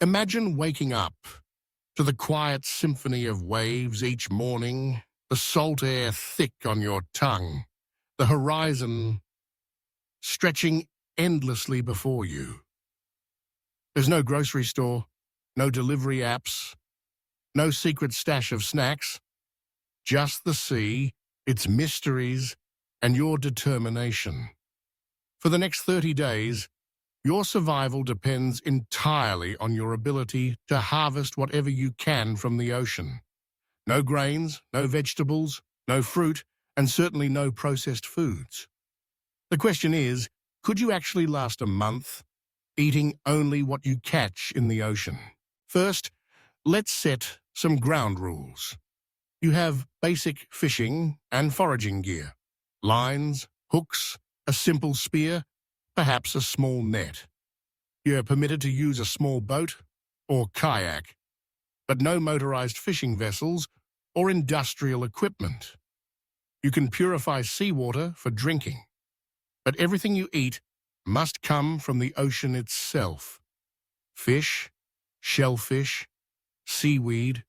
Imagine waking up to the quiet symphony of waves each morning, the salt air thick on your tongue, the horizon stretching endlessly before you. There's no grocery store, no delivery apps, no secret stash of snacks, just the sea, its mysteries, and your determination. For the next 30 days, your survival depends entirely on your ability to harvest whatever you can from the ocean. No grains, no vegetables, no fruit, and certainly no processed foods. The question is, could you actually last a month eating only what you catch in the ocean? First, let's set some ground rules. You have basic fishing and foraging gear: lines, hooks, a simple spear, perhaps a small net. You're permitted to use a small boat or kayak, but no motorized fishing vessels or industrial equipment. You can purify seawater for drinking, but everything you eat must come from the ocean itself. Fish, shellfish, seaweed,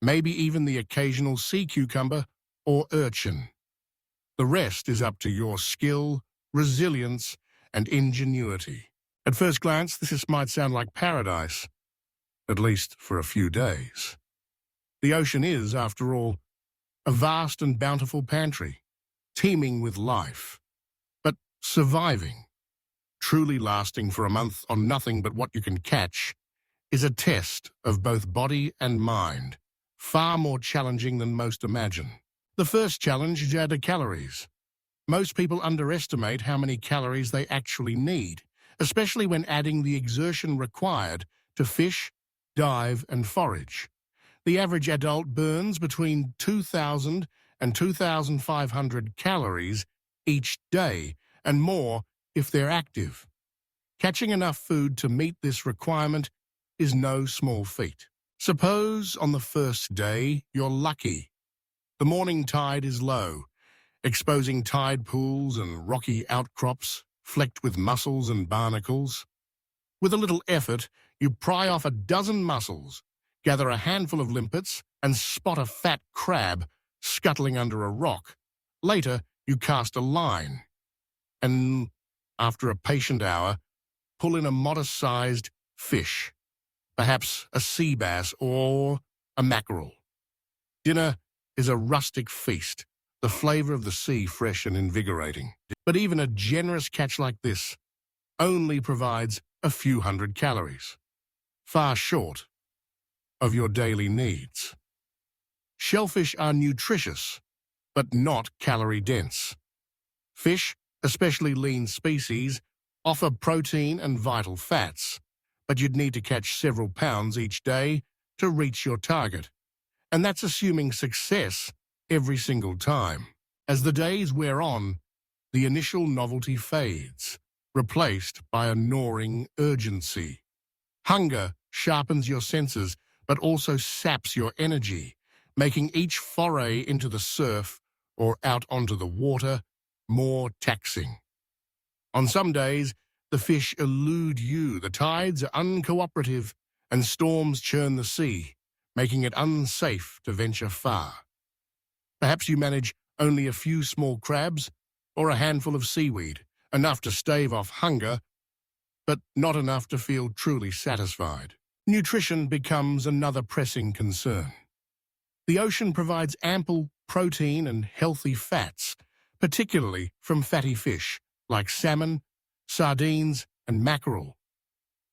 maybe even the occasional sea cucumber or urchin. The rest is up to your skill, resilience, and ingenuity. At first glance, this might sound like paradise, at least for a few days. The ocean is, after all, a vast and bountiful pantry, teeming with life. But surviving, truly lasting for a month on nothing but what you can catch, is a test of both body and mind, far more challenging than most imagine. The first challenge is the calories. Most people underestimate how many calories they actually need, especially when adding the exertion required to fish, dive, and forage. The average adult burns between 2,000 and 2,500 calories each day, and more if they're active. Catching enough food to meet this requirement is no small feat. Suppose on the first day you're lucky. The morning tide is low, exposing tide pools and rocky outcrops flecked with mussels and barnacles. With a little effort, you pry off a dozen mussels, gather a handful of limpets, and spot a fat crab scuttling under a rock. Later, you cast a line, and after a patient hour, pull in a modest-sized fish, perhaps a sea bass or a mackerel. Dinner is a rustic feast, the flavor of the sea fresh and invigorating. But even a generous catch like this only provides a few hundred calories, far short of your daily needs. Shellfish are nutritious, but not calorie-dense. Fish, especially lean species, offer protein and vital fats, but you'd need to catch several pounds each day to reach your target. And that's assuming success every single time. As the days wear on, the initial novelty fades, replaced by a gnawing urgency. Hunger sharpens your senses, but also saps your energy, making each foray into the surf or out onto the water more taxing. On some days, the fish elude you, the tides are uncooperative, and storms churn the sea, making it unsafe to venture far. Perhaps you manage only a few small crabs or a handful of seaweed, enough to stave off hunger, but not enough to feel truly satisfied. Nutrition becomes another pressing concern. The ocean provides ample protein and healthy fats, particularly from fatty fish like salmon, sardines, and mackerel,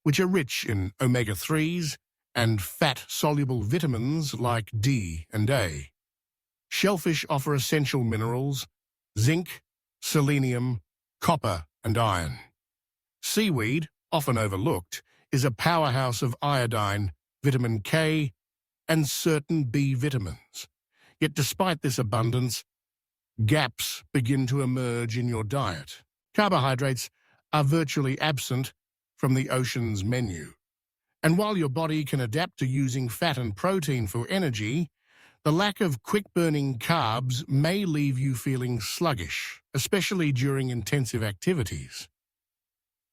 which are rich in omega-3s and fat-soluble vitamins like D and A. Shellfish offer essential minerals: zinc, selenium, copper, and iron. Seaweed, often overlooked, is a powerhouse of iodine, vitamin K, and certain B vitamins. Yet despite this abundance, gaps begin to emerge in your diet. Carbohydrates are virtually absent from the ocean's menu. And while your body can adapt to using fat and protein for energy, the lack of quick-burning carbs may leave you feeling sluggish, especially during intensive activities.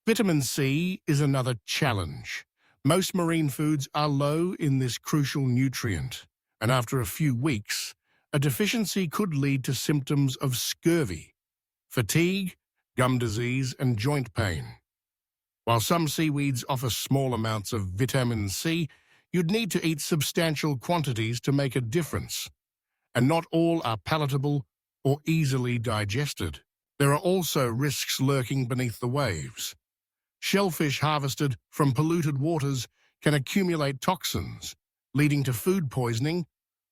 Vitamin C is another challenge. Most marine foods are low in this crucial nutrient, and after a few weeks, a deficiency could lead to symptoms of scurvy, fatigue, gum disease, and joint pain. While some seaweeds offer small amounts of vitamin C, you'd need to eat substantial quantities to make a difference, and not all are palatable or easily digested. There are also risks lurking beneath the waves. Shellfish harvested from polluted waters can accumulate toxins, leading to food poisoning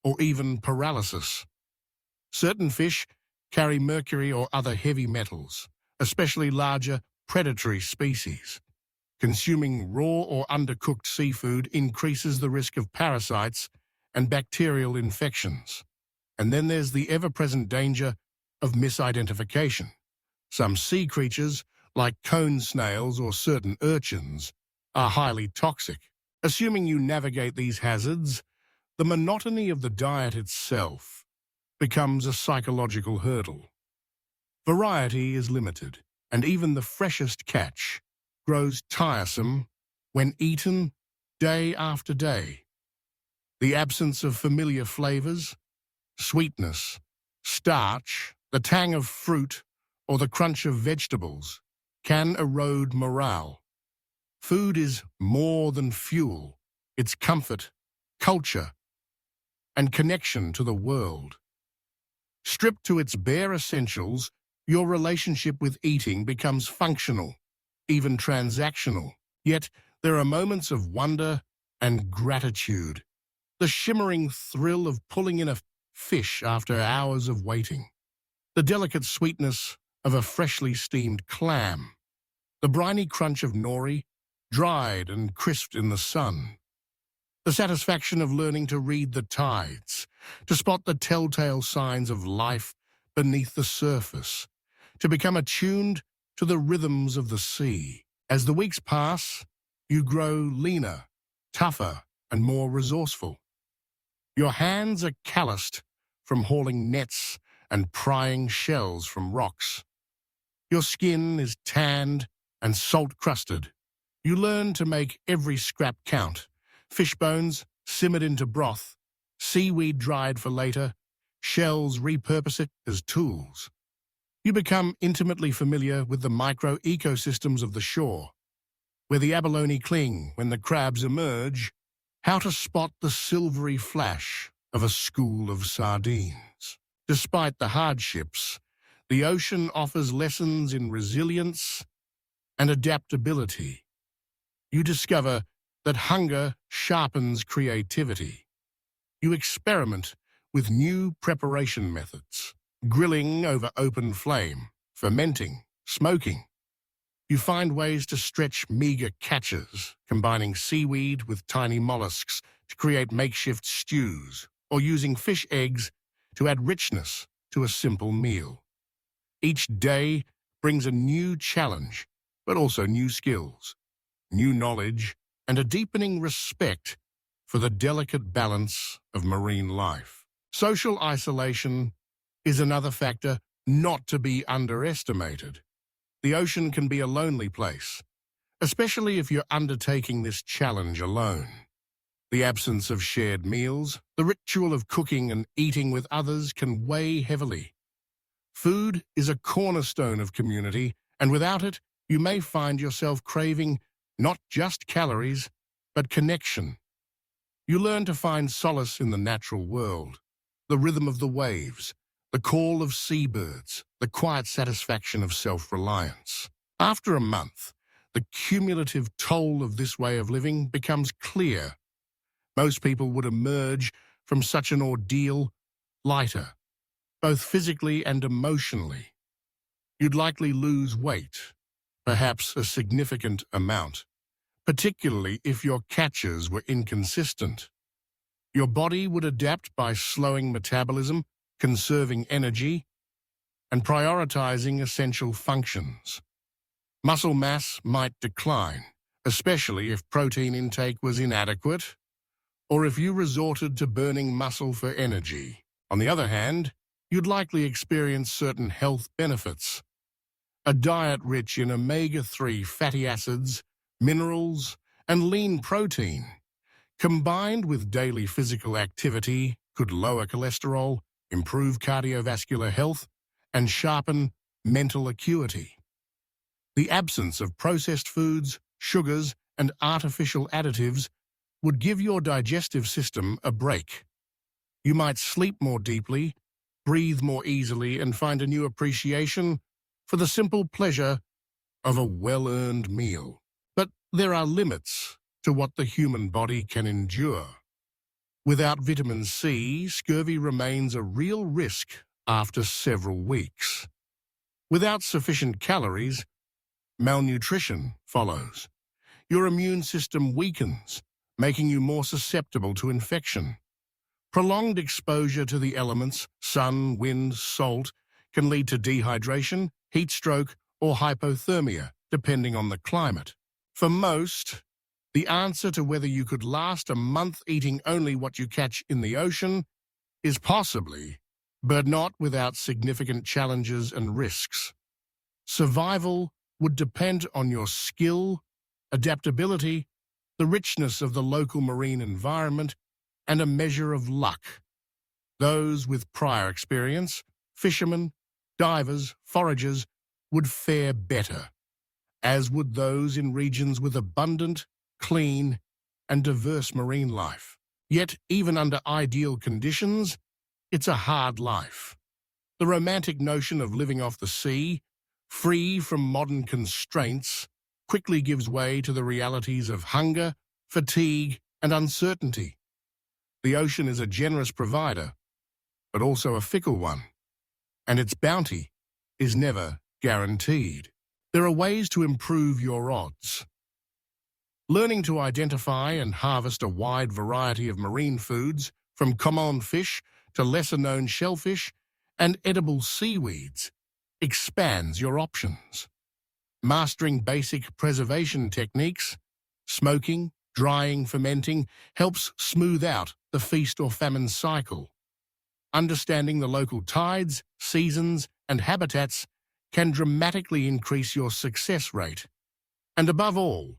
or even paralysis. Certain fish carry mercury or other heavy metals, especially larger predatory species. Consuming raw or undercooked seafood increases the risk of parasites and bacterial infections. And then there's the ever-present danger of misidentification. Some sea creatures, like cone snails or certain urchins, are highly toxic. Assuming you navigate these hazards, the monotony of the diet itself becomes a psychological hurdle. Variety is limited, and even the freshest catch grows tiresome when eaten day after day. The absence of familiar flavors, sweetness, starch, the tang of fruit, or the crunch of vegetables can erode morale. Food is more than fuel. It's comfort, culture, and connection to the world. Stripped to its bare essentials, your relationship with eating becomes functional, even transactional. Yet, there are moments of wonder and gratitude. The shimmering thrill of pulling in a fish after hours of waiting. The delicate sweetness of a freshly steamed clam. The briny crunch of nori, dried and crisped in the sun. The satisfaction of learning to read the tides, to spot the telltale signs of life beneath the surface, to become attuned to the rhythms of the sea. As the weeks pass, you grow leaner, tougher, and more resourceful. Your hands are calloused from hauling nets and prying shells from rocks. Your skin is tanned and salt-crusted. You learn to make every scrap count. Fish bones simmered into broth, seaweed dried for later, shells repurpose it as tools. You become intimately familiar with the micro-ecosystems of the shore, where the abalone cling when the crabs emerge, how to spot the silvery flash of a school of sardines. Despite the hardships, the ocean offers lessons in resilience and adaptability. You discover that hunger sharpens creativity. You experiment with new preparation methods, grilling over open flame, fermenting, smoking. You find ways to stretch meager catches, combining seaweed with tiny mollusks to create makeshift stews, or using fish eggs to add richness to a simple meal. Each day brings a new challenge, but also new skills, new knowledge, and a deepening respect for the delicate balance of marine life. Social isolation is another factor not to be underestimated. The ocean can be a lonely place, especially if you're undertaking this challenge alone. The absence of shared meals, the ritual of cooking and eating with others can weigh heavily. Food is a cornerstone of community, and without it, you may find yourself craving not just calories, but connection. You learn to find solace in the natural world, the rhythm of the waves, the call of seabirds, the quiet satisfaction of self-reliance. After a month, the cumulative toll of this way of living becomes clear. Most people would emerge from such an ordeal lighter, both physically and emotionally. You'd likely lose weight, perhaps a significant amount, particularly if your catches were inconsistent. Your body would adapt by slowing metabolism, conserving energy, and prioritizing essential functions. Muscle mass might decline, especially if protein intake was inadequate, or if you resorted to burning muscle for energy. On the other hand, you'd likely experience certain health benefits. A diet rich in omega-3 fatty acids, minerals, and lean protein, combined with daily physical activity, could lower cholesterol, improve cardiovascular health, and sharpen mental acuity. The absence of processed foods, sugars, and artificial additives would give your digestive system a break. You might sleep more deeply, breathe more easily, and find a new appreciation for the simple pleasure of a well-earned meal. But there are limits to what the human body can endure. Without vitamin C, scurvy remains a real risk after several weeks. Without sufficient calories, malnutrition follows. Your immune system weakens, making you more susceptible to infection. Prolonged exposure to the elements, sun, wind, salt, can lead to dehydration, heat stroke, or hypothermia, depending on the climate. For most, the answer to whether you could last a month eating only what you catch in the ocean is possibly, but not without significant challenges and risks. Survival would depend on your skill, adaptability, the richness of the local marine environment, and a measure of luck. Those with prior experience, fishermen, divers, foragers, would fare better, as would those in regions with abundant, clean, and diverse marine life. Yet, even under ideal conditions, it's a hard life. The romantic notion of living off the sea, free from modern constraints, quickly gives way to the realities of hunger, fatigue, and uncertainty. The ocean is a generous provider, but also a fickle one, and its bounty is never guaranteed. There are ways to improve your odds. Learning to identify and harvest a wide variety of marine foods, from common fish to lesser-known shellfish and edible seaweeds, expands your options. Mastering basic preservation techniques, smoking, drying, fermenting, helps smooth out the feast or famine cycle. Understanding the local tides, seasons, and habitats can dramatically increase your success rate. And above all,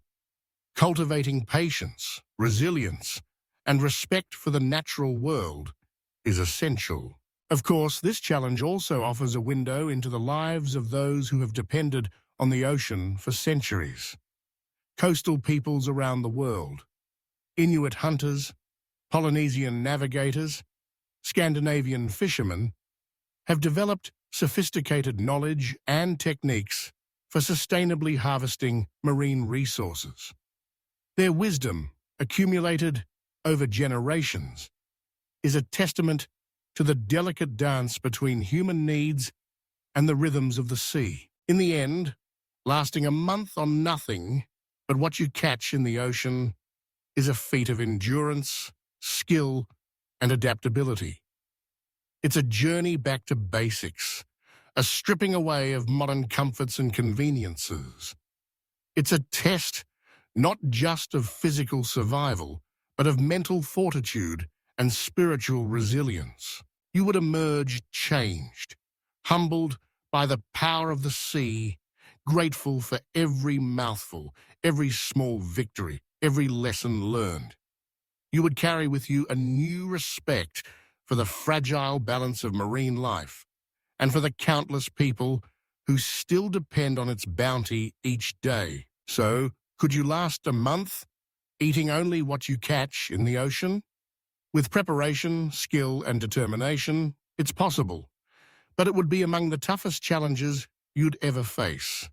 cultivating patience, resilience, and respect for the natural world is essential. Of course, this challenge also offers a window into the lives of those who have depended on the ocean for centuries. Coastal peoples around the world, Inuit hunters, Polynesian navigators, Scandinavian fishermen, have developed sophisticated knowledge and techniques for sustainably harvesting marine resources. Their wisdom, accumulated over generations, is a testament to the delicate dance between human needs and the rhythms of the sea. In the end, lasting a month on nothing but what you catch in the ocean is a feat of endurance, skill, and adaptability. It's a journey back to basics, a stripping away of modern comforts and conveniences. It's a test not just of physical survival, but of mental fortitude and spiritual resilience. You would emerge changed, humbled by the power of the sea, grateful for every mouthful, every small victory, every lesson learned. You would carry with you a new respect for the fragile balance of marine life and for the countless people who still depend on its bounty each day. So, could you last a month eating only what you catch in the ocean? With preparation, skill, and determination, it's possible, but it would be among the toughest challenges you'd ever face.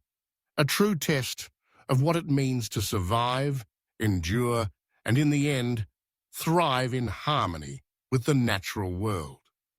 A true test of what it means to survive, endure, and in the end, thrive in harmony with the natural world.